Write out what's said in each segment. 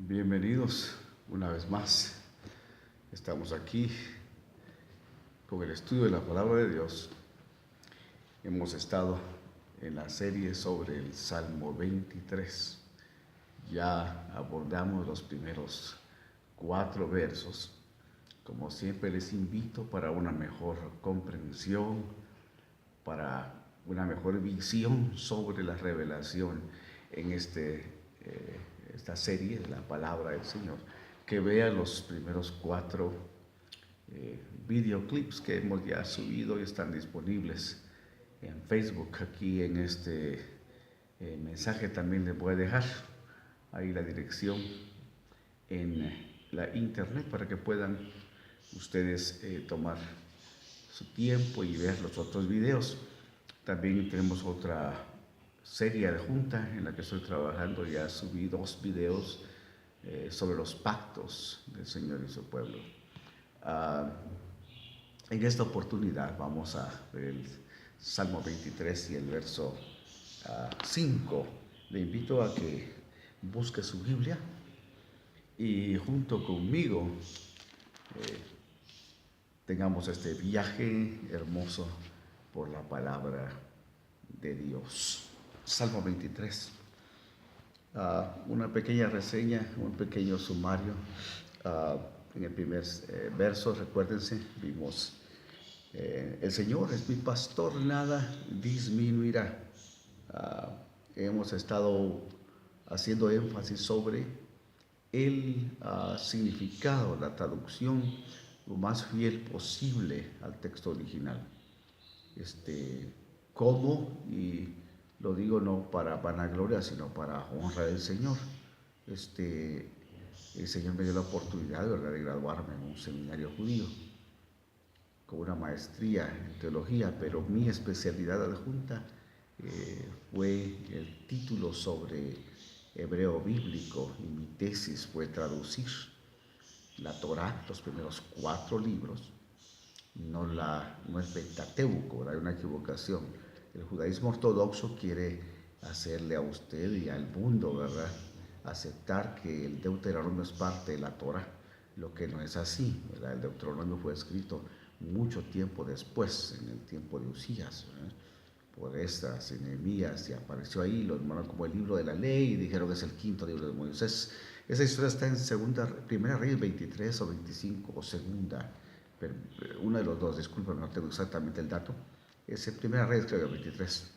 Bienvenidos una vez más. Estamos aquí con el estudio de la palabra de Dios. Hemos estado en la serie sobre el Salmo 23. Ya abordamos los primeros 4 versos. Como siempre les invito para una mejor comprensión, para una mejor visión sobre la revelación en esta serie de la palabra del Señor, que vean los primeros 4 videoclips que hemos ya subido y están disponibles en Facebook. Aquí en este mensaje también les voy a dejar ahí la dirección en la internet para que puedan ustedes tomar su tiempo y ver los otros videos. También tenemos otra serie adjunta en la que estoy trabajando. Ya subí 2 videos sobre los pactos del Señor y su pueblo. En esta oportunidad vamos a ver el Salmo 23 y el verso 5. Le invito a que busque su Biblia y junto conmigo tengamos este viaje hermoso por la palabra de Dios. Salmo 23. Una pequeña reseña, un pequeño sumario. En el primer verso, recuérdense, vimos, el Señor es mi pastor, nada disminuirá. Hemos estado haciendo énfasis sobre el significado, la traducción lo más fiel posible al texto original. ¿Cómo? Y lo digo no para vanagloria, sino para honra del Señor. El Señor me dio la oportunidad, ¿verdad?, de graduarme en un seminario judío con una maestría en teología, pero mi especialidad adjunta fue el título sobre hebreo bíblico, y mi tesis fue traducir la Torá, los primeros 4 libros. No es Pentateuco, hay una equivocación. El judaísmo ortodoxo quiere hacerle a usted y al mundo, ¿verdad?, aceptar que el Deuteronomio es parte de la Torá, lo que no es así, ¿verdad? El Deuteronomio fue escrito mucho tiempo después, en el tiempo de Usías, ¿verdad?, por estas Nehemías, y apareció ahí, lo llamaron como el libro de la ley, y dijeron que es el 5.º libro de Moisés. Esa historia está en Primera Reyes 23 o 25 o segunda, pero uno de los dos, disculpen, no tengo exactamente el dato. Es en Primera Reyes, creo que 23.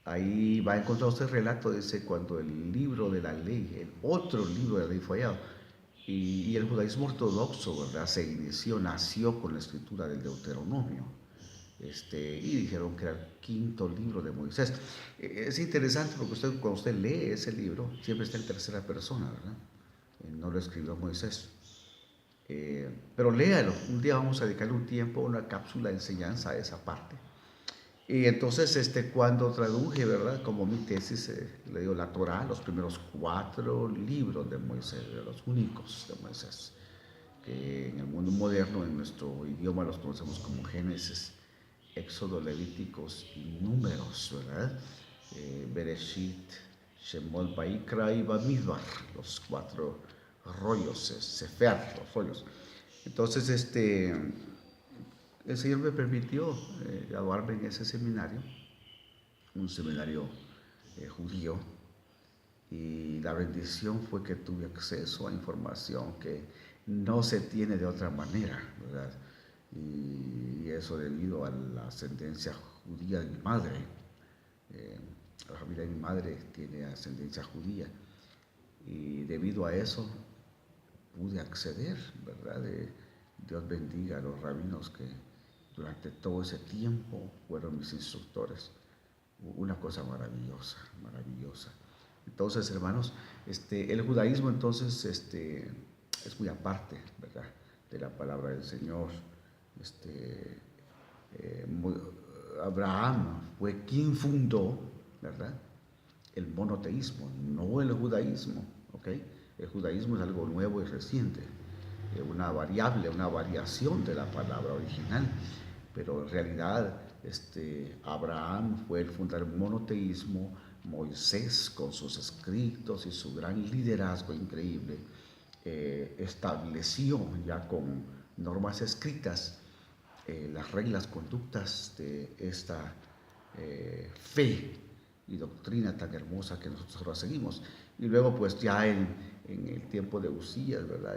Ahí va a encontrar usted el relato de ese, cuando el libro de la ley, el otro libro de la ley fue hallado. Y el judaísmo ortodoxo, ¿verdad?, se inició, nació con la escritura del Deuteronomio. Y dijeron que era el 5.º libro de Moisés. Es interesante porque cuando usted lee ese libro, siempre está en tercera persona, ¿verdad? No lo escribió Moisés. Pero léalo. Un día vamos a dedicarle un tiempo, una cápsula de enseñanza a esa parte. Y entonces, cuando traduje, ¿verdad?, como mi tesis, le digo la Torá, los primeros 4 libros de Moisés, los únicos de Moisés, que en el mundo moderno, en nuestro idioma, los conocemos como Génesis, Éxodo, Levíticos y Números, ¿verdad? Bereshit, Shemot, Vaikra y Bamidbar, los 4 rollos, Sefer, los rollos. Entonces, el Señor me permitió graduarme en ese seminario, un seminario judío, y la bendición fue que tuve acceso a información que no se tiene de otra manera, ¿verdad? Y eso debido a la ascendencia judía de mi madre. La familia de mi madre tiene ascendencia judía, y debido a eso pude acceder, ¿verdad? Dios bendiga a los rabinos que durante todo ese tiempo fueron mis instructores. Una cosa maravillosa, maravillosa. Entonces, hermanos, el judaísmo entonces es muy aparte, ¿verdad?, de la palabra del Señor. Abraham fue quien fundó, ¿verdad?, el monoteísmo, no el judaísmo, ¿ok? El judaísmo es algo nuevo y reciente, una variable, una variación de la palabra original, pero en realidad Abraham fue el fundador del monoteísmo Moisés, con sus escritos y su gran liderazgo increíble, estableció ya con normas escritas las reglas, conductas de esta fe y doctrina tan hermosa que nosotros ahora seguimos. Y luego pues ya en el tiempo de Usías, ¿verdad?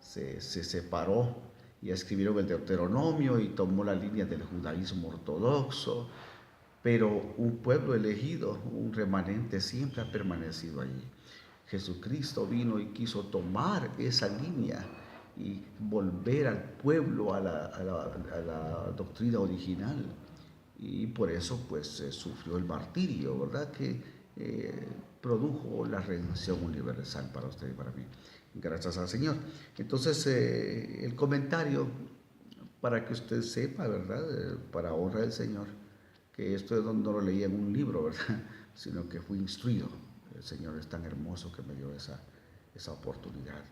Se separó y escribieron el Deuteronomio y tomó la línea del judaísmo ortodoxo, pero un pueblo elegido, un remanente, siempre ha permanecido allí. Jesucristo vino y quiso tomar esa línea y volver al pueblo a la doctrina original. Y por eso pues sufrió el martirio, ¿verdad? Que produjo la redención universal para usted y para mí. Gracias al Señor. Entonces, el comentario, para que usted sepa, ¿verdad? Para honra del Señor, que esto no lo leí en un libro, ¿verdad? Sino que fui instruido. El Señor es tan hermoso que me dio esa oportunidad.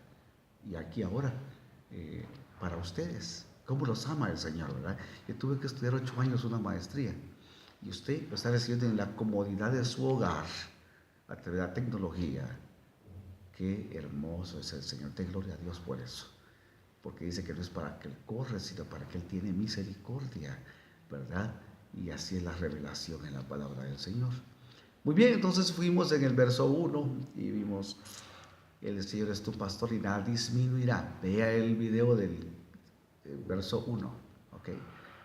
Y aquí ahora, para ustedes, ¿cómo los ama el Señor, verdad? Yo tuve que estudiar 8 años una maestría. Y usted lo está recibiendo en la comodidad de su hogar, a través de la tecnología. Qué hermoso es el Señor. De gloria a Dios por eso. Porque dice que no es para que Él corra, sino para que Él tiene misericordia, ¿verdad? Y así es la revelación en la palabra del Señor. Muy bien, entonces fuimos en el verso 1 y vimos: el Señor es tu pastor y nada disminuirá. Vea el video del verso 1. ¿Okay?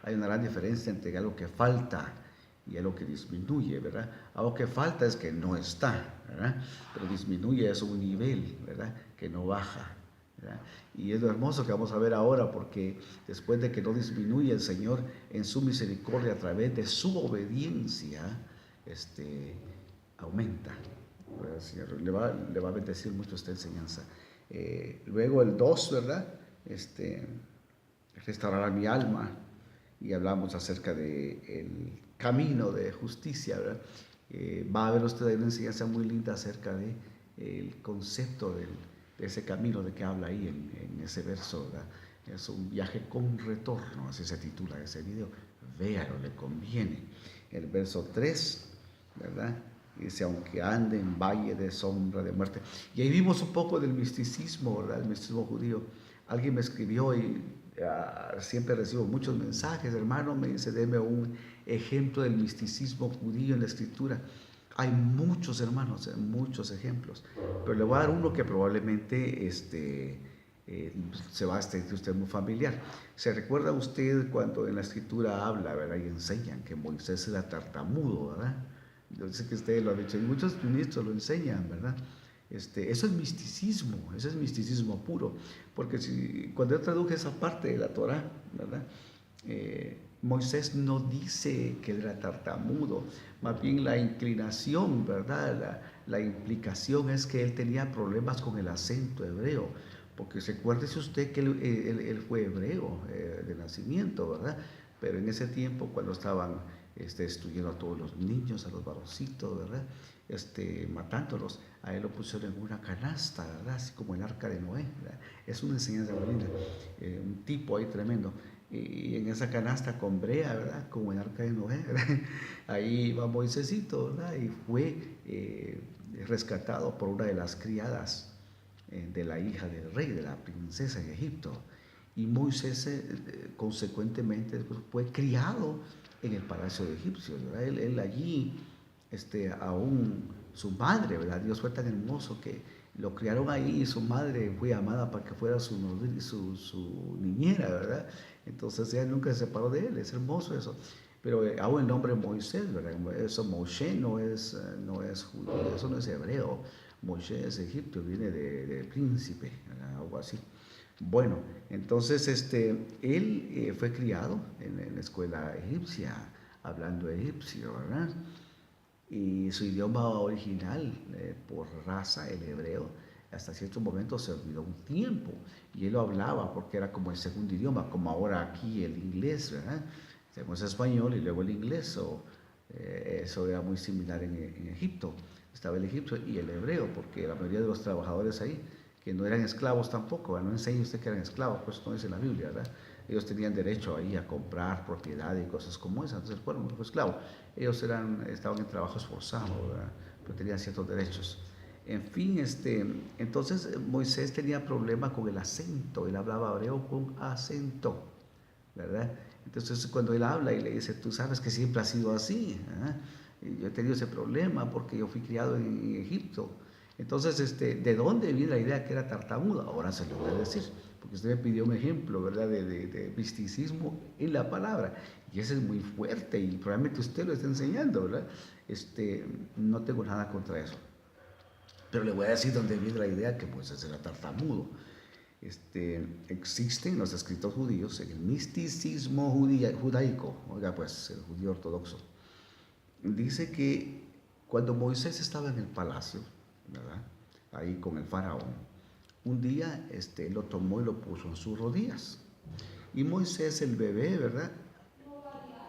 Hay una gran diferencia entre algo que falta y algo que disminuye, ¿verdad? Algo que falta es que no está, ¿verdad? Pero disminuye es un nivel, ¿verdad? Que no baja, ¿verdad? Y es lo hermoso que vamos a ver ahora, porque después de que no disminuye el Señor en su misericordia a través de su obediencia, aumenta. El Señor le va a bendecir mucho esta enseñanza. Luego el 2, ¿verdad? Restaurará mi alma, y hablamos acerca del camino de justicia, ¿verdad? Va a ver usted ahí una enseñanza muy linda acerca del concepto de ese camino de que habla ahí en ese verso, ¿verdad? Es un viaje con retorno, así se titula ese video. Véalo, le conviene. El verso 3, ¿verdad? Dice: aunque ande en valle de sombra de muerte. Y ahí vimos un poco del misticismo, ¿verdad? El misticismo judío. Alguien me escribió y siempre recibo muchos mensajes: hermano, me dice, deme un ejemplo del misticismo judío en la escritura. Hay muchos, hermanos, muchos ejemplos, pero le voy a dar uno que probablemente se va a sentir usted muy familiar. ¿Se recuerda usted cuando en la escritura habla, ¿verdad? Y enseñan que Moisés era tartamudo, ¿verdad? Yo sé que ustedes lo han dicho y muchos ministros lo enseñan, ¿verdad? Eso es misticismo puro, porque cuando yo traduje esa parte de la Torah, ¿verdad? Moisés no dice que era tartamudo, más bien la inclinación, ¿verdad? La implicación es que él tenía problemas con el acento hebreo, porque recuérdese usted que él fue hebreo de nacimiento, ¿verdad? Pero en ese tiempo, cuando estaban destruyendo a todos los niños, a los varoncitos, ¿verdad? Matándolos, a él lo pusieron en una canasta, ¿verdad? Así como el arca de Noé, ¿verdad? Es una enseñanza muy linda, un tipo ahí tremendo. Y en esa canasta con brea, ¿verdad? Como el arca de Noé, ¿verdad? Ahí va Moisésito, ¿verdad? Y fue rescatado por una de las criadas de la hija del rey, de la princesa en Egipto. Y Moisés consecuentemente fue criado en el palacio de egipcios, ¿verdad? Él allí, aún su madre, ¿verdad? Dios fue tan hermoso que lo criaron ahí y su madre fue amada para que fuera su niñera, ¿verdad? Entonces ella nunca se separó de él, es hermoso eso. Pero aún el nombre Moisés, ¿verdad? Eso Moshe no es judío, eso no es hebreo. Moshe es egipcio, viene de príncipe, ¿verdad? Algo así. Bueno, entonces él fue criado en la escuela egipcia, hablando egipcio, ¿verdad? Y su idioma original, por raza, el hebreo, hasta cierto momento se olvidó un tiempo, y él lo hablaba porque era como el segundo idioma, como ahora aquí el inglés, ¿verdad? Tenemos español y luego el inglés, eso era muy similar en Egipto. Estaba el egipcio y el hebreo, porque la mayoría de los trabajadores ahí, que no eran esclavos tampoco, ¿verdad? No enseña usted que eran esclavos, pues no dice en la Biblia, ¿verdad? Ellos tenían derecho ahí a comprar propiedad y cosas como esas, entonces fueron esclavos. Ellos estaban en trabajo esforzado, ¿verdad? pero tenían ciertos derechos. En fin, entonces Moisés tenía problema con el acento, él hablaba hebreo con acento, ¿verdad? Entonces cuando él habla y le dice, tú sabes que siempre ha sido así, y yo he tenido ese problema porque yo fui criado en Egipto. Entonces, ¿de dónde viene la idea que era tartamudo? Ahora se lo voy a decir, porque usted me pidió un ejemplo, ¿verdad?, de misticismo en la palabra, y ese es muy fuerte y probablemente usted lo está enseñando, ¿verdad? No tengo nada contra eso. Pero le voy a decir dónde viene la idea que Moisés era tartamudo. Existe en los escritos judíos, en el misticismo judaico, oiga pues, el judío ortodoxo, dice que cuando Moisés estaba en el palacio, ¿verdad?, ahí con el faraón, un día lo tomó y lo puso en sus rodillas. Y Moisés, el bebé, ¿verdad?,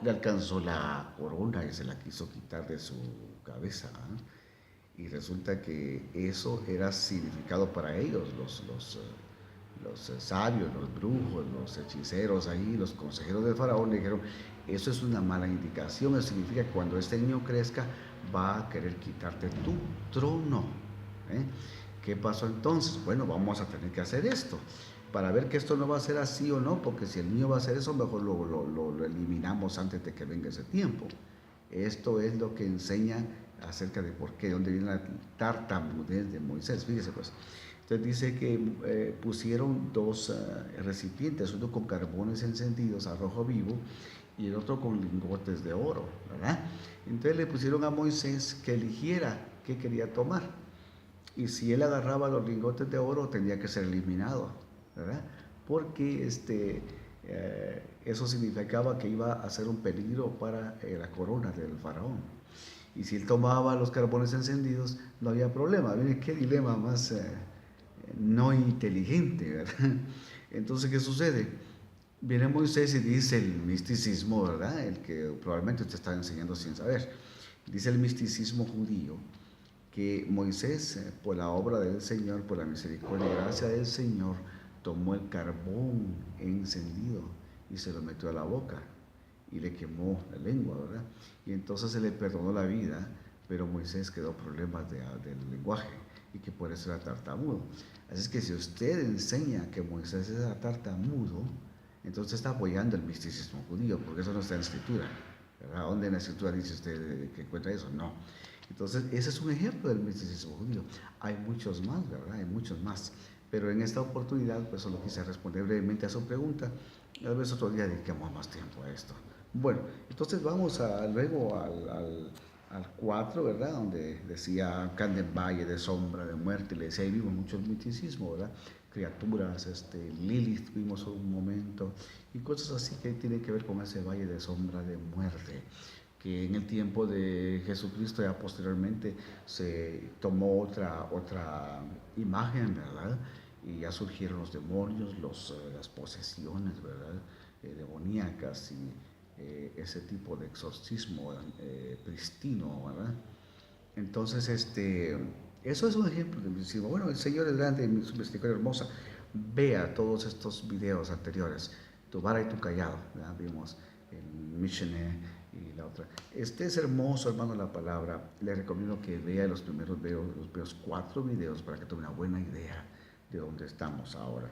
le alcanzó la corona y se la quiso quitar de su cabeza, ¿eh? Y resulta que eso era significado para ellos, los sabios, los brujos, los hechiceros ahí, los consejeros del faraón le dijeron, eso es una mala indicación, eso significa que cuando este niño crezca va a querer quitarte tu trono. ¿Eh? ¿Qué pasó entonces? Bueno, vamos a tener que hacer esto para ver que esto no va a ser así o no, porque si el niño va a hacer eso, mejor lo eliminamos antes de que venga ese tiempo. Esto es lo que enseña acerca de por qué, dónde viene la tartamudez de Moisés. Fíjese pues. Entonces dice que pusieron dos recipientes, uno con carbones encendidos a rojo vivo y el otro con lingotes de oro, ¿verdad? Entonces le pusieron a Moisés que eligiera qué quería tomar. Y si él agarraba los lingotes de oro, tenía que ser eliminado, ¿verdad? Porque eso significaba que iba a ser un peligro para la corona del faraón. Y si él tomaba los carbones encendidos, no había problema. Miren qué dilema más no inteligente, ¿verdad? Entonces, ¿qué sucede? Viene Moisés y dice el misticismo, ¿verdad?, el que probablemente usted está enseñando sin saber. Dice el misticismo judío que Moisés, por la obra del Señor, por la misericordia y gracia del Señor, tomó el carbón encendido y se lo metió a la boca y le quemó la lengua, ¿verdad? Y entonces se le perdonó la vida, pero Moisés quedó problemas del lenguaje y que por eso era tartamudo. Así es que si usted enseña que Moisés era tartamudo, entonces está apoyando el misticismo judío, porque eso no está en la escritura, ¿verdad? ¿Dónde en la escritura dice usted que encuentra eso? No. Entonces, ese es un ejemplo del misticismo judío. Hay muchos más, ¿verdad? Hay muchos más. Pero en esta oportunidad, pues solo quise responder brevemente a su pregunta. Tal vez otro día dediquemos más tiempo a esto. Bueno, entonces vamos luego al 4, ¿verdad? Donde decía, anda en valle de sombra de muerte. Le decía, ahí vimos mucho el misticismo, ¿verdad? Criaturas, Lilith vimos un momento, y cosas así que tienen que ver con ese valle de sombra de muerte, que en el tiempo de Jesucristo ya posteriormente se tomó otra imagen, ¿verdad? Y ya surgieron los demonios, las posesiones, ¿verdad?, demoníacas y ese tipo de exorcismo pristino, ¿verdad? Entonces, eso es un ejemplo de misticismo. Bueno, el Señor es grande y su misericordia hermosa. Vea todos estos videos anteriores, tu vara y tu callado, ¿verdad? Vimos el Mishneh y la otra. Es hermoso, hermano, la palabra. Le recomiendo que vea los primeros los 4 videos para que tome una buena idea de dónde estamos ahora.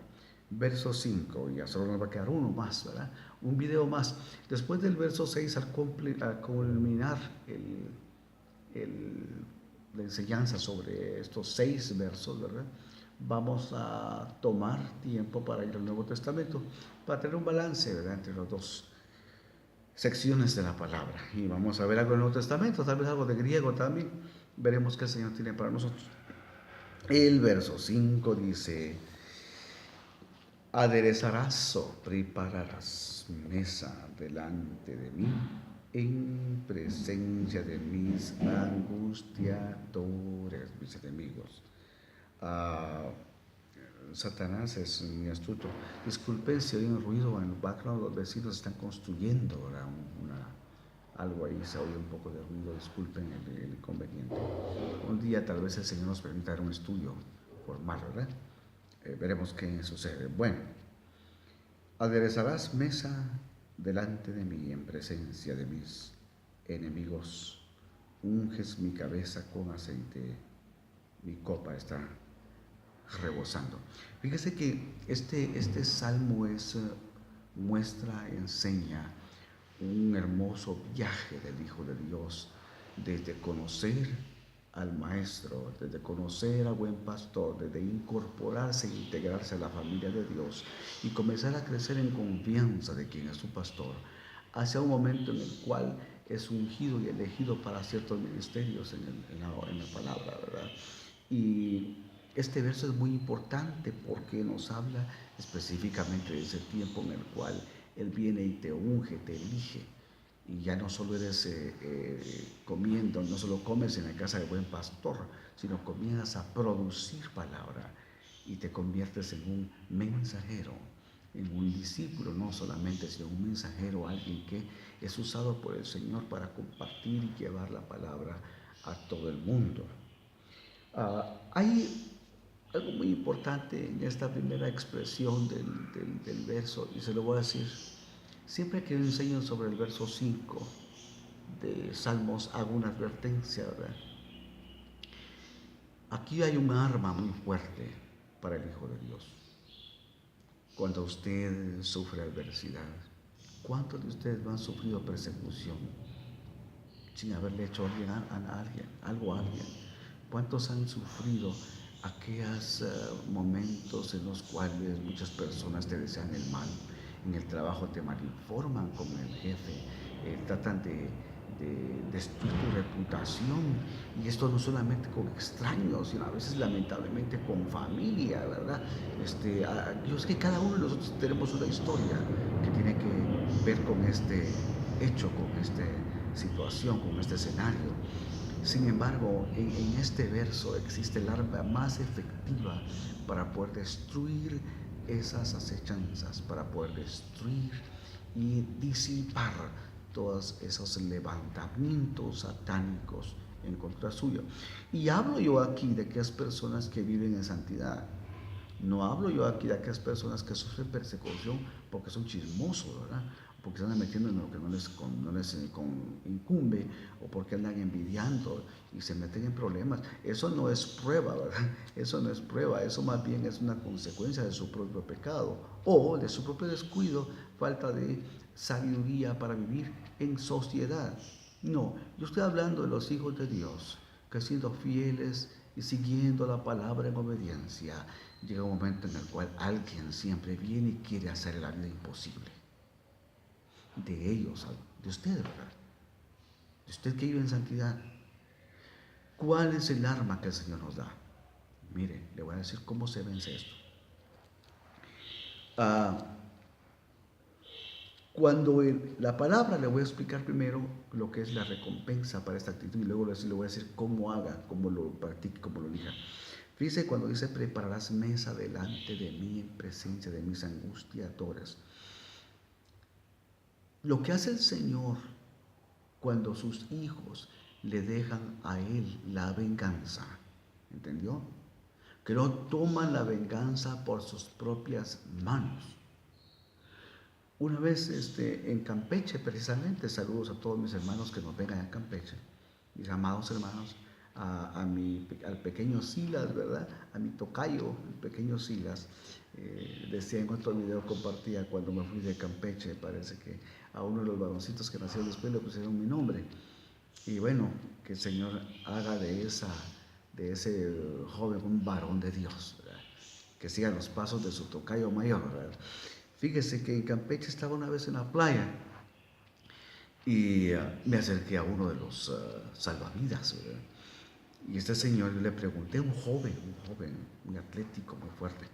Verso 5, y ya solo nos va a quedar uno más, ¿verdad? Un video más. Después del verso 6, al culminar la enseñanza sobre estos 6 versos, ¿verdad?, vamos a tomar tiempo para ir al Nuevo Testamento, para tener un balance, ¿verdad?, entre las dos secciones de la palabra. Y vamos a ver algo del Nuevo Testamento, tal vez algo de griego también. Veremos qué el Señor tiene para nosotros. El verso 5 dice, aderezarás o prepararás mesa delante de mí en presencia de mis angustiadores, mis enemigos. Satanás es muy astuto. Disculpen si oyen ruido en el background, los vecinos están construyendo, ¿verdad?, algo ahí, se oye un poco de ruido, disculpen el inconveniente. Un día tal vez el Señor nos permita dar un estudio formal, ¿verdad? Veremos qué sucede. Bueno, aderezarás mesa delante de mí en presencia de mis enemigos. unges mi cabeza con aceite, mi copa está rebosando. Fíjese que este salmo muestra, enseña un hermoso viaje del Hijo de Dios, desde conocer al Maestro, desde conocer al buen pastor, desde incorporarse e integrarse a la familia de Dios y comenzar a crecer en confianza de quien es su pastor, hacia un momento en el cual es ungido y elegido para ciertos ministerios en la palabra, ¿verdad? Y este verso es muy importante porque nos habla específicamente de ese tiempo en el cual Él viene y te unge, te elige. Y ya no solo eres comiendo, no solo comes en la casa del buen pastor, sino comienzas a producir palabra y te conviertes en un mensajero, en un discípulo, no solamente, sino un mensajero, alguien que es usado por el Señor para compartir y llevar la palabra a todo el mundo. Hay algo muy importante en esta primera expresión del verso, y se lo voy a decir. Siempre que yo enseño sobre el verso 5 de Salmos, hago una advertencia, ¿verdad? Aquí hay un arma muy fuerte para el Hijo de Dios. Cuando usted sufre adversidad, ¿cuántos de ustedes no han sufrido persecución sin haberle hecho algo a alguien? ¿Cuántos han sufrido aquellos momentos en los cuales muchas personas te desean el mal? En el trabajo te malinforman con el jefe, tratan de destruir tu reputación, y esto no solamente con extraños, sino a veces lamentablemente con familia, ¿verdad? Yo sé que cada uno de nosotros tenemos una historia que tiene que ver con este hecho, con esta situación, con este escenario. Sin embargo, en este verso existe el arma más efectiva para poder destruir esas acechanzas, para poder destruir y disipar todos esos levantamientos satánicos en contra suyo. Y hablo yo aquí de aquellas personas que viven en santidad. No hablo yo aquí de aquellas personas que sufren persecución porque son chismosos, ¿verdad? Porque se andan metiendo en lo que no les incumbe, o porque andan envidiando y se meten en problemas. Eso no es prueba, ¿verdad? Eso no es prueba, eso más bien es una consecuencia de su propio pecado o de su propio descuido, falta de sabiduría para vivir en sociedad. No, yo estoy hablando de los hijos de Dios, que siendo fieles y siguiendo la palabra en obediencia, llega un momento en el cual alguien siempre viene y quiere hacer la vida imposible. De ellos, de usted, ¿verdad? De usted que vive en santidad. ¿Cuál es el arma que el Señor nos da? Mire, le voy a decir cómo se vence esto. Cuando la palabra, le voy a explicar primero lo que es la recompensa para esta actitud, y luego le voy a decir cómo haga, cómo lo practique, cómo lo elija. Fíjese cuando dice: prepararás mesa delante de mí en presencia de mis angustiadores. Lo que hace el Señor cuando sus hijos le dejan a Él la venganza, ¿entendió? Que no toman la venganza por sus propias manos. Una vez en Campeche, precisamente, saludos a todos mis hermanos que nos vengan en Campeche, mis amados hermanos, al pequeño Silas, ¿verdad? A mi tocayo, el pequeño Silas. Decía en otro video, compartía cuando me fui de Campeche, parece que a uno de los varoncitos que nacieron después le pusieron mi nombre. Y bueno, que el Señor haga de ese joven un varón de Dios, ¿verdad? Que siga los pasos de su tocayo mayor, ¿verdad? Fíjese que en Campeche estaba una vez en la playa y me acerqué a uno de los salvavidas, ¿verdad? Y este señor, yo le pregunté, un joven, muy atlético, muy fuerte,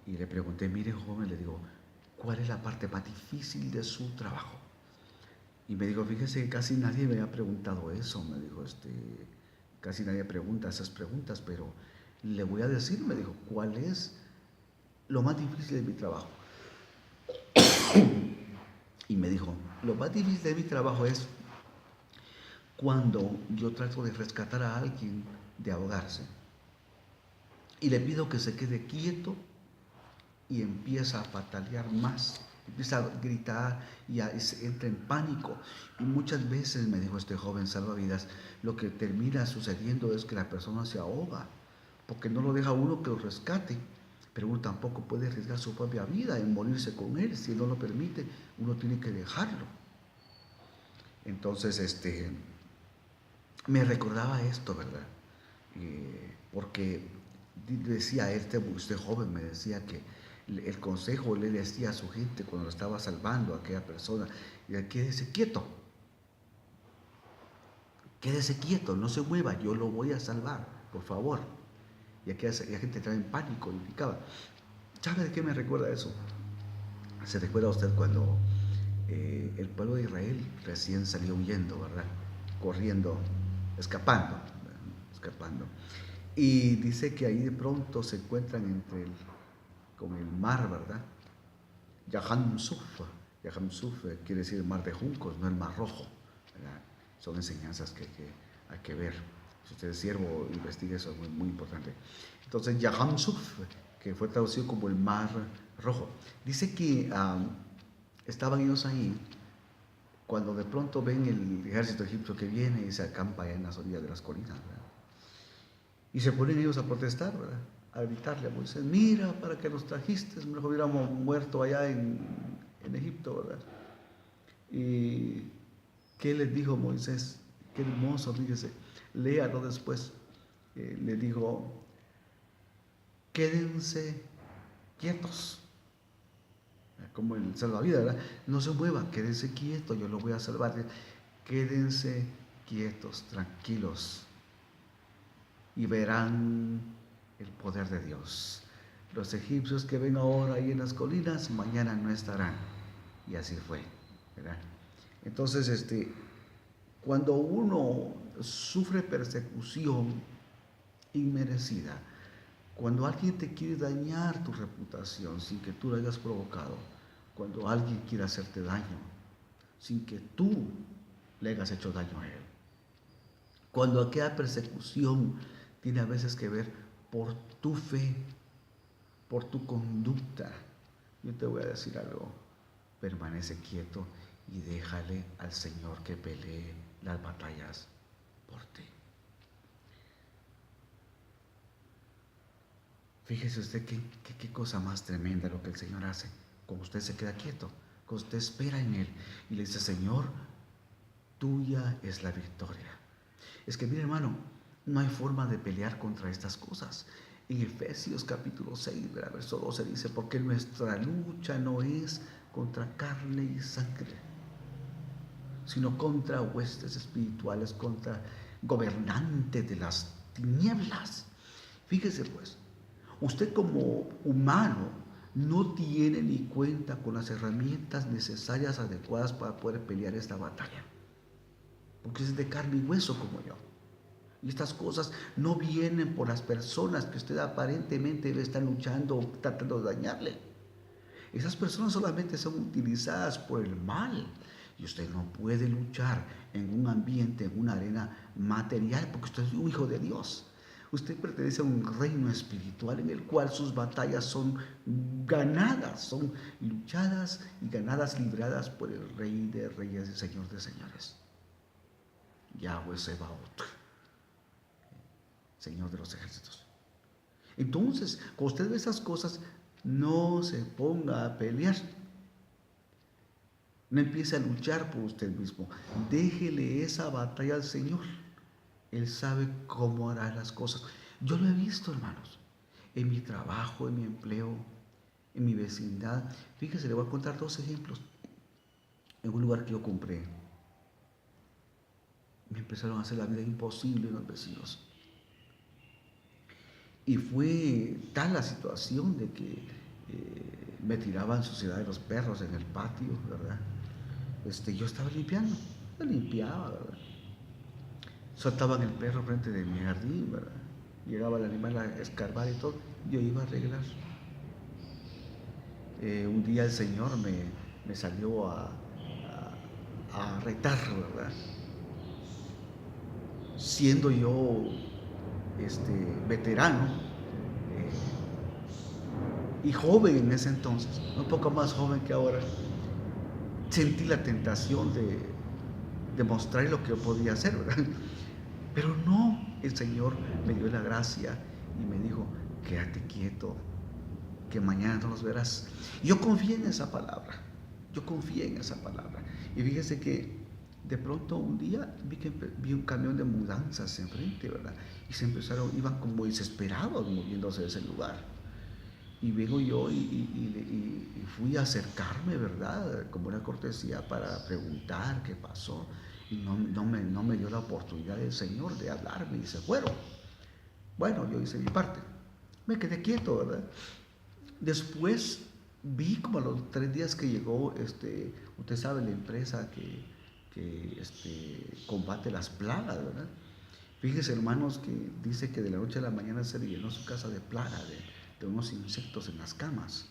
y le pregunté: mire, joven, le digo, ¿cuál es la parte más difícil de su trabajo? Y me dijo: fíjese que casi nadie me ha preguntado eso, me dijo, casi nadie pregunta esas preguntas, pero le voy a decir, me dijo, ¿cuál es lo más difícil de mi trabajo? Y me dijo: lo más difícil de mi trabajo es cuando yo trato de rescatar a alguien de ahogarse y le pido que se quede quieto y empieza a patalear más empieza a gritar y entra en pánico. Y muchas veces, me dijo este joven salvavidas, lo que termina sucediendo es que la persona se ahoga, porque no lo deja uno que lo rescate, pero uno tampoco puede arriesgar su propia vida en morirse con él. Si él no lo permite, uno tiene que dejarlo. Entonces, me recordaba esto, ¿verdad? Porque decía este joven, me decía que el consejo le decía a su gente cuando lo estaba salvando a aquella persona, quédese quieto, no se mueva, yo lo voy a salvar, por favor. Y aquella gente entraba en pánico, y indicaba. ¿Sabe de qué me recuerda eso? ¿Se recuerda usted cuando el pueblo de Israel recién salió huyendo, ¿verdad? Corriendo, escapando. Y dice que ahí de pronto se encuentran con el mar, ¿verdad? Yaham Suf quiere decir el mar de juncos, no el mar rojo, ¿verdad? Son enseñanzas que hay que ver. Si usted es siervo, investigue eso, es muy, muy importante. Entonces, Yaham Suf, que fue traducido como el mar rojo. Dice que estaban ellos ahí cuando de pronto ven el ejército egipcio que viene y se acampa allá en las orillas de las colinas, ¿verdad? Y se ponen ellos a protestar, ¿verdad? A gritarle a Moisés, mira, para que nos trajiste, mejor hubiéramos muerto allá en Egipto, ¿verdad? Y ¿qué les dijo Moisés? Qué hermoso, fíjese, léalo después. Le dijo, quédense quietos, como el salvavidas, ¿verdad? No se muevan, quédense quietos, yo los voy a salvar. Quédense quietos, tranquilos, y verán el poder de Dios. Los egipcios que ven ahora ahí en las colinas, mañana no estarán. Y así fue, ¿verdad? Entonces, cuando uno sufre persecución inmerecida, cuando alguien te quiere dañar tu reputación sin que tú lo hayas provocado, cuando alguien quiere hacerte daño sin que tú le hayas hecho daño a él, cuando aquella persecución tiene a veces que ver por tu fe, por tu conducta, yo te voy a decir algo, permanece quieto y déjale al Señor que pelee las batallas por ti. Fíjese usted qué cosa más tremenda lo que el Señor hace. Cuando usted se queda quieto, cuando usted espera en Él y le dice, Señor, tuya es la victoria. Es que mire, hermano, no hay forma de pelear contra estas cosas. En Efesios capítulo 6, verso 12 dice, porque nuestra lucha no es contra carne y sangre, sino contra huestes espirituales, contra gobernantes de las tinieblas. Fíjese pues, usted como humano no tiene ni cuenta con las herramientas necesarias, adecuadas para poder pelear esta batalla, porque es de carne y hueso como yo. Y estas cosas no vienen por las personas que usted aparentemente le está luchando o tratando de dañarle. Esas personas solamente son utilizadas por el mal. Y usted no puede luchar en un ambiente, en una arena material, porque usted es un hijo de Dios. Usted pertenece a un reino espiritual en el cual sus batallas son ganadas, son luchadas y ganadas, libradas por el Rey de Reyes y Señor de Señores. Yahweh Sebaot, Señor de los ejércitos. Entonces, cuando usted ve esas cosas, no se ponga a pelear. No empiece a luchar por usted mismo. Déjele esa batalla al Señor. Él sabe cómo hará las cosas. Yo lo he visto, hermanos, en mi trabajo, en mi empleo, en mi vecindad. Fíjese, le voy a contar 2 ejemplos. En un lugar que yo compré, me empezaron a hacer la vida imposible los vecinos. Y fue tal la situación de que me tiraban suciedad de los perros en el patio, ¿verdad? Yo estaba limpiando, yo limpiaba, ¿verdad? Soltaban el perro frente de mi jardín, ¿verdad? Llegaba el animal a escarbar y todo, yo iba a arreglar. Un día el Señor me salió a retar, ¿verdad? Siendo yo veterano, y joven en ese entonces, un poco más joven que ahora, sentí la tentación de mostrar lo que yo podía hacer, ¿verdad? Pero no, el Señor me dio la gracia y me dijo, quédate quieto, que mañana no los verás. Y yo confié en esa palabra, yo confié en esa palabra. Y fíjese que de pronto un día vi un camión de mudanzas enfrente, ¿verdad? Y se empezaron, iban como desesperados moviéndose de ese lugar. Y vengo yo y fui a acercarme, ¿verdad? Como una cortesía para preguntar qué pasó. Y no me dio la oportunidad el Señor de hablarme y se fueron. Bueno, yo hice mi parte. Me quedé quieto, ¿verdad? Después vi como a los 3 días que llegó, usted sabe, la empresa que combate las plagas, ¿verdad? Fíjese, hermanos, que dice que de la noche a la mañana se le llenó su casa de plaga, de unos insectos en las camas.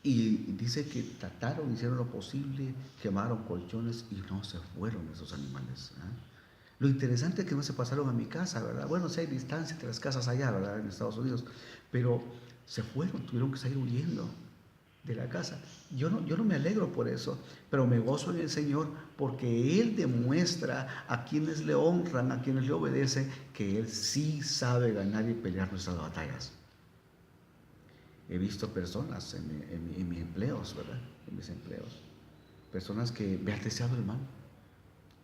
Y dice que trataron, hicieron lo posible, quemaron colchones y no se fueron esos animales, ¿eh? Lo interesante es que no se pasaron a mi casa, ¿verdad? Bueno, sí hay distancia entre las casas allá, ¿verdad? En Estados Unidos, pero se fueron, tuvieron que salir huyendo de la casa. Yo no me alegro por eso, pero me gozo en el Señor porque Él demuestra a quienes le honran, a quienes le obedecen, que Él sí sabe ganar y pelear nuestras batallas. He visto personas en mis empleos, ¿verdad? En mis empleos. Personas que me han deseado el mal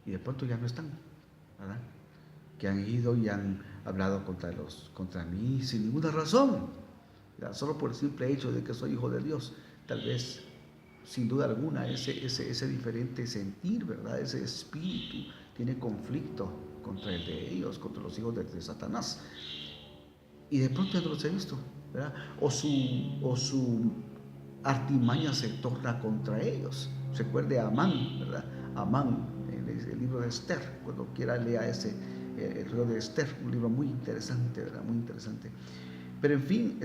y de pronto ya no están, ¿verdad? Que han ido y han hablado contra mí sin ninguna razón, ¿verdad? Solo por el simple hecho de que soy hijo de Dios. Tal vez, sin duda alguna, ese diferente sentir, ¿verdad? Ese espíritu tiene conflicto contra el de ellos, contra los hijos de Satanás. Y de pronto ya no los he visto, ¿verdad? O su artimaña se torna contra ellos. Recuerde a Amán, ¿verdad? Amán, el libro de Esther, cuando quiera lea el libro de Esther, un libro muy interesante, ¿verdad? Muy interesante. Pero en fin,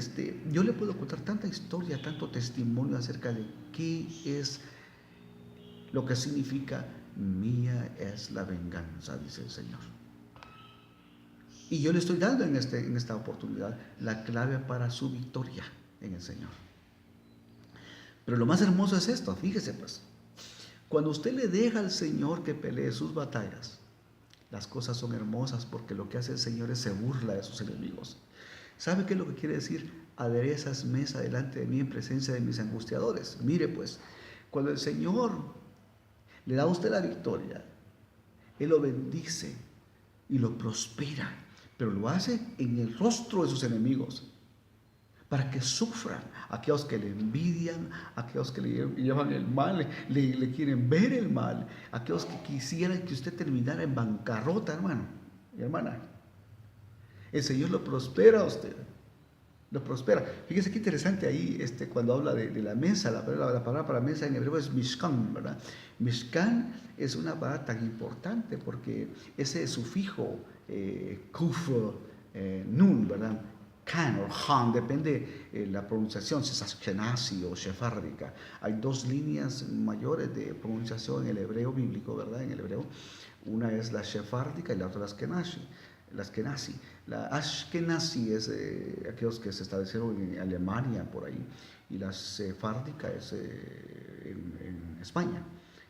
yo le puedo contar tanta historia, tanto testimonio acerca de qué es lo que significa mía es la venganza, dice el Señor. Y yo le estoy dando en esta oportunidad la clave para su victoria en el Señor. Pero lo más hermoso es esto, fíjese pues. Cuando usted le deja al Señor que pelee sus batallas, las cosas son hermosas porque lo que hace el Señor es se burla de sus enemigos. ¿Sabe qué es lo que quiere decir? Aderezas mesa delante de mí en presencia de mis angustiadores. Mire pues, cuando el Señor le da a usted la victoria, Él lo bendice y lo prospera, pero lo hace en el rostro de sus enemigos, para que sufran, aquellos que le envidian, aquellos que le llevan el mal, le quieren ver el mal, aquellos que quisieran que usted terminara en bancarrota, hermano y hermana. El Señor lo prospera a usted, lo prospera. Fíjese qué interesante ahí, cuando habla de la mesa, la palabra para mesa en hebreo es mishkan, ¿verdad? Mishkan es una palabra tan importante porque ese sufijo kuf, nun, ¿verdad? Kan o han, depende la pronunciación, si es ashkenazi o sefárdica. Hay 2 líneas mayores de pronunciación en el hebreo bíblico, ¿verdad? En el hebreo, una es la sefárdica y la otra la ashkenazi. La ashkenazi es aquellos que se establecieron en Alemania, por ahí, y la sefárdica es en España.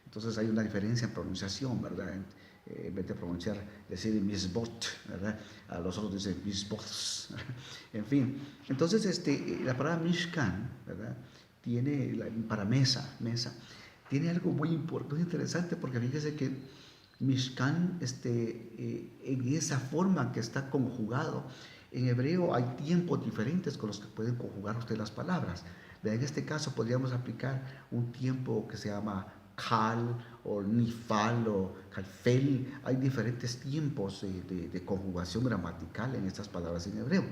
Entonces hay una diferencia en pronunciación, ¿verdad? En vez de pronunciar, decir misbot, ¿verdad? A los otros dicen misbots. En fin, entonces la palabra mishkan, ¿verdad? Tiene, para mesa, tiene algo muy importante, muy interesante, porque fíjese que mishkan, en esa forma que está conjugado, en hebreo hay tiempos diferentes con los que pueden conjugar usted las palabras. En este caso podríamos aplicar un tiempo que se llama kal o nifal o kalfel. Hay diferentes tiempos de conjugación gramatical en estas palabras en hebreo.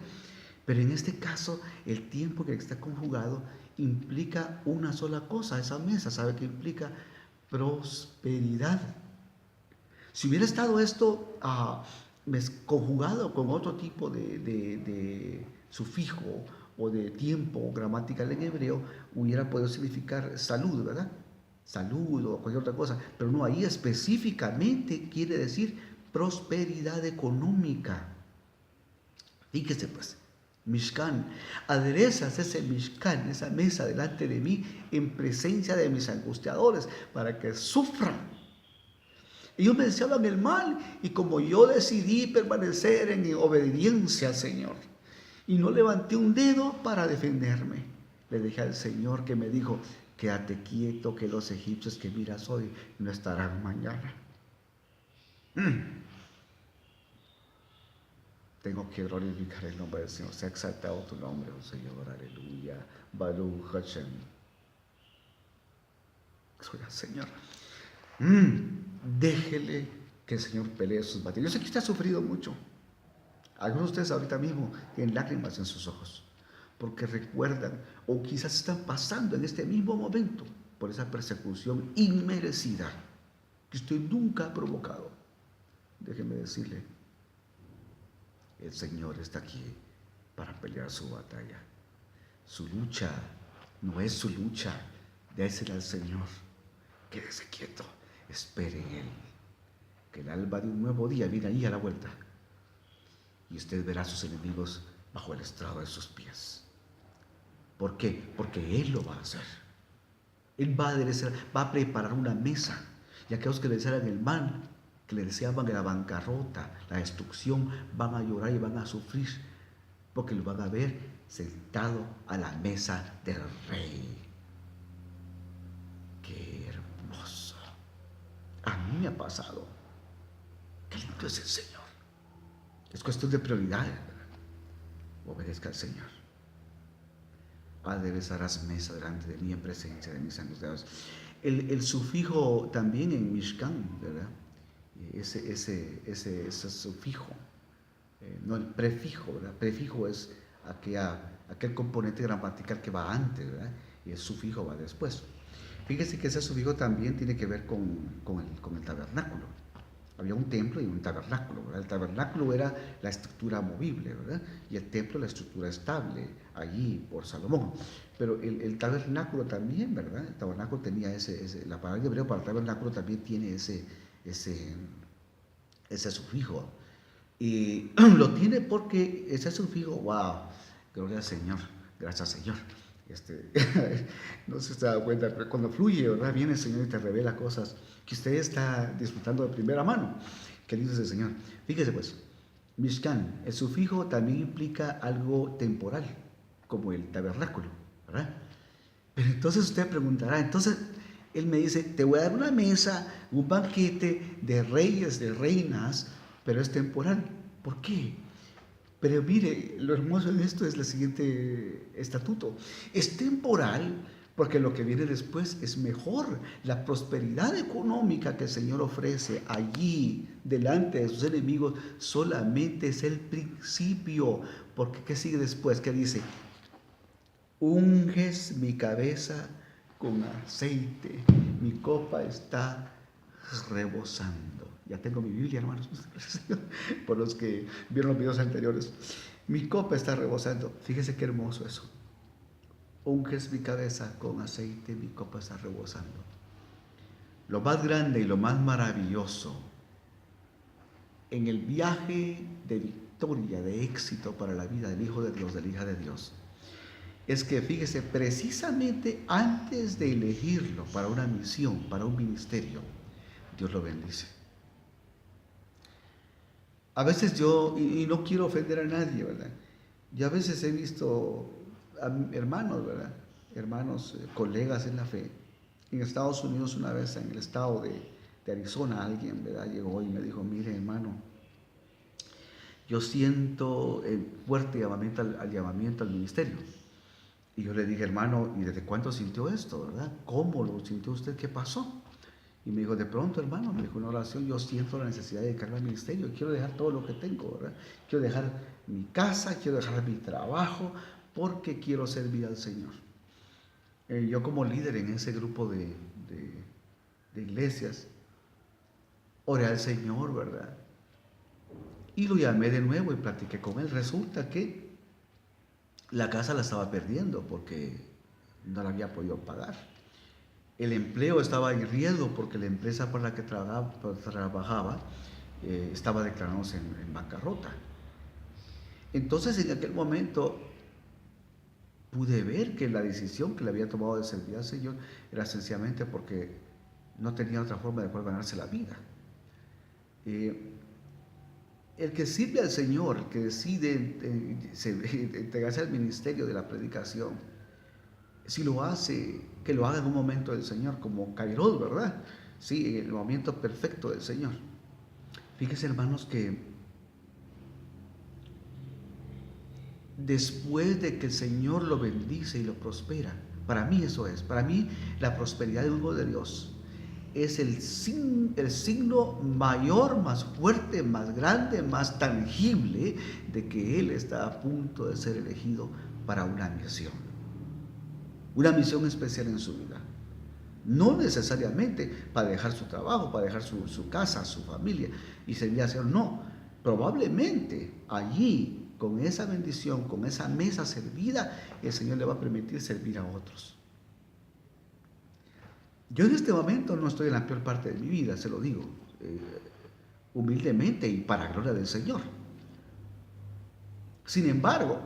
Pero en este caso, el tiempo que está conjugado implica una sola cosa. Esa mesa, ¿sabe qué implica? Prosperidad. Si hubiera estado esto conjugado con otro tipo de sufijo o de tiempo gramatical en hebreo, hubiera podido significar salud, ¿verdad? Salud o cualquier otra cosa, pero no, ahí específicamente quiere decir prosperidad económica. Fíjese pues, Mishkan, aderezas ese Mishkan, esa mesa delante de mí en presencia de mis angustiadores para que sufran. Ellos me deseaban el mal y como yo decidí permanecer en obediencia al Señor y no levanté un dedo para defenderme, le dije al Señor que me dijo, quédate quieto que los egipcios que miras hoy no estarán mañana. Tengo que glorificar el nombre del Señor. Se ha exaltado tu nombre, oh Señor. Aleluya. Baruch Hashem. Gloria al Señor. Déjele que el Señor pelee sus batallas. Yo sé que usted ha sufrido mucho. Algunos de ustedes ahorita mismo tienen lágrimas en sus ojos porque recuerdan o quizás están pasando en este mismo momento por esa persecución inmerecida que usted nunca ha provocado. Déjeme decirle, el Señor está aquí para pelear su batalla. Su lucha no es su lucha, désela al Señor. Quédese quieto, espere en Él, que el alba de un nuevo día viene ahí a la vuelta y usted verá a sus enemigos bajo el estrado de sus pies. ¿Por qué? Porque Él lo va a hacer. Él va a aderezar, va a preparar una mesa y aquellos que le desearan el mal, que le deseaban la bancarrota, la destrucción, van a llorar y van a sufrir porque lo van a ver sentado a la mesa del Rey. ¡Qué hermoso! A mí me ha pasado. ¡Qué lindo es el Señor! Es cuestión de prioridad. Obedezca al Señor. Aderezarás mesa delante de mí en presencia de mis angustiados. El sufijo también en Mishkan, ¿verdad? Ese sufijo, no el prefijo, ¿verdad? Prefijo es aquel componente gramatical que va antes, ¿verdad? Y el sufijo va después. Fíjese que ese sufijo también tiene que ver con el tabernáculo. Había un templo y un tabernáculo, ¿verdad? El tabernáculo era la estructura movible, ¿verdad? Y el templo la estructura estable, allí por Salomón. Pero el tabernáculo también, ¿verdad? El tabernáculo tenía la palabra de hebreo para el tabernáculo también tiene ese sufijo. Y lo tiene porque ese sufijo, wow, gloria al Señor, gracias Señor. No se da cuenta, pero cuando fluye, ¿verdad? Viene el Señor y te revela cosas que usted está disfrutando de primera mano. Qué lindo es el Señor. Fíjese pues, Mishkan, el sufijo también implica algo temporal, como el tabernáculo, ¿verdad? Pero entonces usted preguntará, entonces Él me dice, te voy a dar una mesa, un banquete de reyes, de reinas, pero es temporal. ¿Por qué? Pero mire, lo hermoso de esto es el siguiente estatuto. Es temporal porque lo que viene después es mejor. La prosperidad económica que el Señor ofrece allí, delante de sus enemigos, solamente es el principio. Porque ¿qué sigue después? ¿Qué dice? Unges mi cabeza con aceite, mi copa está rebosando. Ya tengo mi Biblia, hermanos, por los que vieron los videos anteriores. Mi copa está rebosando. Fíjese qué hermoso eso. Unges mi cabeza con aceite, mi copa está rebosando. Lo más grande y lo más maravilloso en el viaje de victoria, de éxito para la vida del Hijo de Dios, de la hija de Dios, es que fíjese, precisamente antes de elegirlo para una misión, para un ministerio, Dios lo bendice. A veces yo, y no quiero ofender a nadie, ¿verdad? Yo a veces he visto a hermanos, ¿verdad? Hermanos, colegas en la fe. En Estados Unidos una vez, en el estado de Arizona, alguien, ¿verdad? Llegó y me dijo, mire hermano, yo siento el fuerte llamamiento al ministerio. Y yo le dije, hermano, ¿y desde cuándo sintió esto, verdad? ¿Cómo lo sintió usted? ¿Qué pasó? Y me dijo, de pronto, hermano, me dijo una oración, yo siento la necesidad de dedicarme al ministerio, quiero dejar todo lo que tengo, ¿verdad? Quiero dejar mi casa, quiero dejar mi trabajo, porque quiero servir al Señor. Yo como líder en ese grupo de iglesias, oré al Señor, ¿verdad? Y lo llamé de nuevo y platiqué con él. Resulta que la casa la estaba perdiendo porque no la había podido pagar. El empleo estaba en riesgo porque la empresa por la que trabajaba estaba declarándose en bancarrota. Entonces en aquel momento pude ver que la decisión que le había tomado de servir al Señor era sencillamente porque no tenía otra forma de poder ganarse la vida. El que sirve al Señor, el que decide entregarse al ministerio de la predicación, si lo hace, que lo haga en un momento del Señor, como Kairos, ¿verdad? Sí, en el momento perfecto del Señor. Fíjense, hermanos, que después de que el Señor lo bendice y lo prospera, para mí eso es, para mí la prosperidad de un hijo de Dios es el signo mayor, más fuerte, más grande, más tangible de que Él está a punto de ser elegido para una misión especial en su vida. No necesariamente para dejar su trabajo, para dejar su casa, su familia y servir al Señor, no. Probablemente allí, con esa bendición, con esa mesa servida, el Señor le va a permitir servir a otros. Yo en este momento no estoy en la peor parte de mi vida, se lo digo, humildemente y para gloria del Señor. Sin embargo,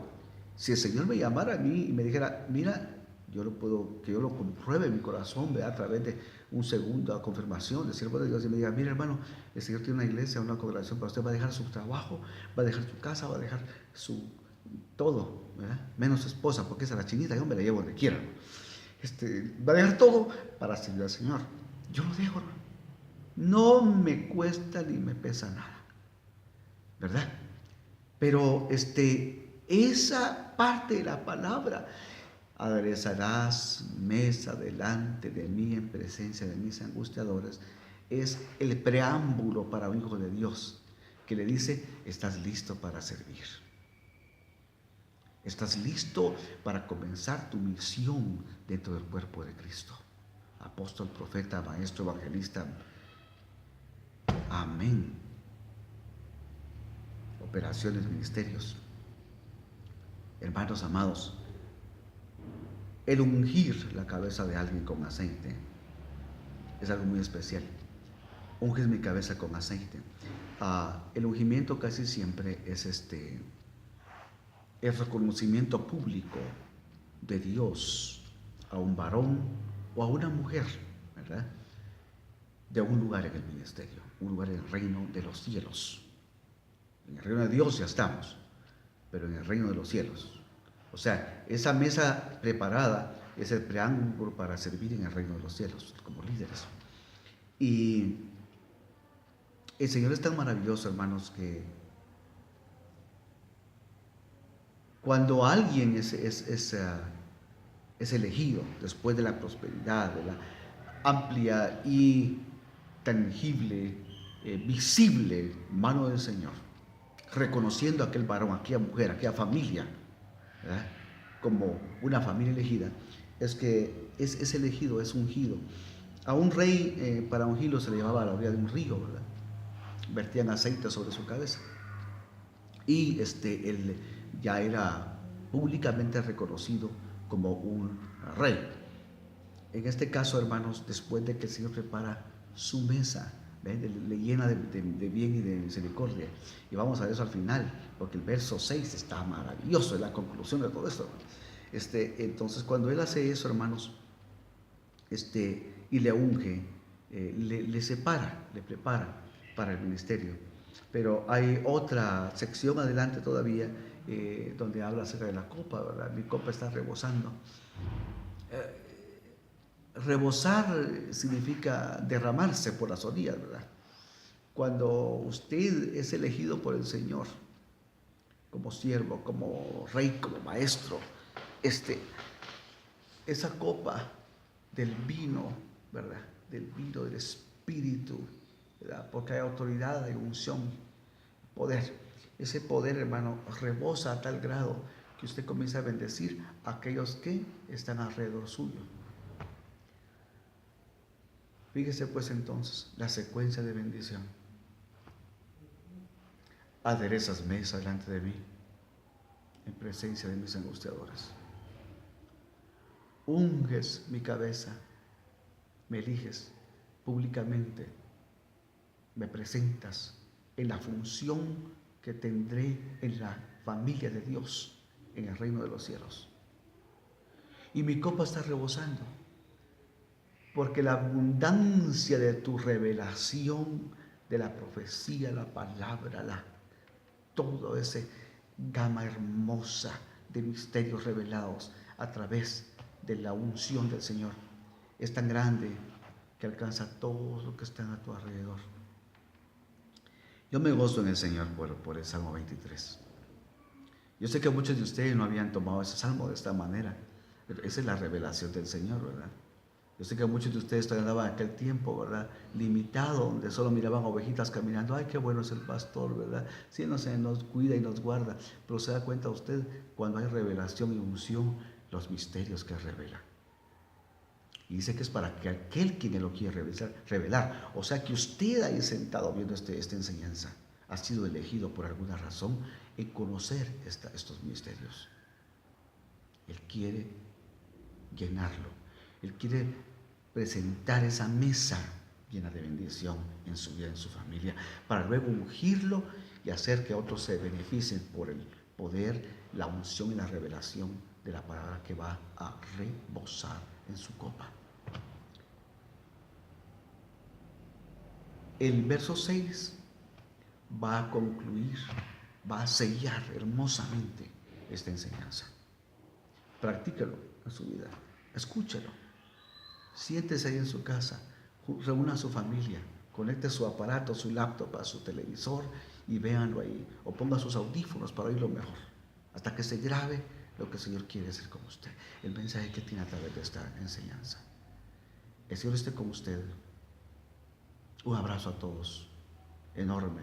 si el Señor me llamara a mí y me dijera, mira, que yo lo compruebe en mi corazón, ¿verdad? A través de un segundo confirmación del siervo de Dios, y me diga, mira, hermano, el Señor tiene una iglesia, una congregación para usted, va a dejar su trabajo, va a dejar su casa, va a dejar todo, ¿verdad? Menos su esposa, porque esa es la chinita, yo me la llevo donde quiera, ¿no? Va a dejar todo para servir al Señor. Yo lo dejo, hermano. No me cuesta ni me pesa nada, ¿verdad? Pero esa parte de la palabra, aderezarás mesa delante de mí en presencia de mis angustiadores, es el preámbulo para un hijo de Dios que le dice, estás listo para servir. Estás listo para comenzar tu misión dentro del cuerpo de Cristo. Apóstol, profeta, maestro, evangelista. Amén. Operaciones, ministerios. Hermanos amados, el ungir la cabeza de alguien con aceite es algo muy especial. Unges mi cabeza con aceite. El ungimiento casi siempre es el reconocimiento público de Dios a un varón o a una mujer, ¿verdad? De un lugar en el ministerio, un lugar en el reino de los cielos. En el reino de Dios ya estamos, pero en el reino de los cielos. O sea, esa mesa preparada es el preámbulo para servir en el reino de los cielos como líderes. Y el Señor es tan maravilloso, hermanos, que cuando alguien es elegido después de la prosperidad, de la amplia y tangible, visible mano del Señor, reconociendo a aquel varón, a aquella mujer, a aquella familia, ¿verdad? Como una familia elegida, es que es elegido, es ungido. A un rey, para ungirlo, se le llevaba a la orilla de un río, ¿verdad? Vertían aceite sobre su cabeza. Y él ya era públicamente reconocido como un rey. En este caso, hermanos, después de que el Señor prepara su mesa, le llena de bien y de misericordia. Y vamos a ver eso al final, porque el verso 6 está maravilloso, es la conclusión de todo esto. Entonces, cuando Él hace eso, hermanos, y le unge, le separa, le prepara para el ministerio. Pero hay otra sección adelante todavía donde habla acerca de la copa, ¿verdad? Mi copa está rebosando. Rebosar significa derramarse por las orillas, ¿verdad? Cuando usted es elegido por el Señor como siervo, como rey, como maestro, esa copa del vino, ¿verdad? Del vino del Espíritu, ¿verdad? Porque hay autoridad, hay unción, poder. Ese poder, hermano, rebosa a tal grado que usted comienza a bendecir a aquellos que están alrededor suyo. Fíjese pues entonces la secuencia de bendición. Aderezas mesa delante de mí en presencia de mis angustiadores. Unges mi cabeza, me eliges públicamente, me presentas en la función que tendré en la familia de Dios en el reino de los cielos. Y mi copa está rebosando, porque la abundancia de tu revelación, de la profecía, la palabra, todo ese gama hermosa de misterios revelados a través de la unción del Señor es tan grande que alcanza a todos los que están a tu alrededor. Yo me gozo en el Señor por el Salmo 23. Yo sé que muchos de ustedes no habían tomado ese salmo de esta manera, pero esa es la revelación del Señor, ¿verdad? Yo sé que muchos de ustedes todavía andaban en aquel tiempo, ¿verdad? Limitado, donde solo miraban ovejitas caminando. Ay, qué bueno es el pastor, ¿verdad? Sí, nos cuida y nos guarda. Pero se da cuenta usted, cuando hay revelación y unción, los misterios que revela. Y dice que es para que aquel quien lo quiere revelar. O sea que usted ahí sentado viendo esta enseñanza ha sido elegido por alguna razón en conocer estos misterios. Él quiere llenarlo. Él quiere presentar esa mesa llena de bendición en su vida, en su familia, para luego ungirlo y hacer que otros se beneficien por el poder, la unción y la revelación de la palabra que va a rebosar en su copa. El verso 6 va a concluir, va a sellar hermosamente esta enseñanza. Practíquelo en su vida, escúchelo. Siéntese ahí en su casa, reúna a su familia, conecte su aparato, su laptop a su televisor y véanlo ahí. O ponga sus audífonos para oírlo mejor, hasta que se grabe lo que el Señor quiere decir con usted, el mensaje que tiene a través de esta enseñanza. El Señor esté con usted. Un abrazo a todos, enorme.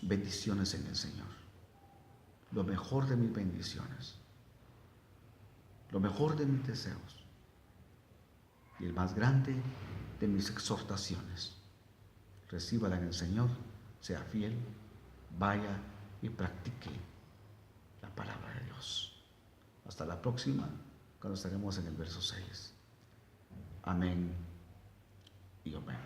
Bendiciones en el Señor. Lo mejor de mis bendiciones, lo mejor de mis deseos y el más grande de mis exhortaciones. Recíbala en el Señor, sea fiel, vaya y practique la palabra de Dios. Hasta la próxima, cuando estaremos en el verso 6. Amén y amén.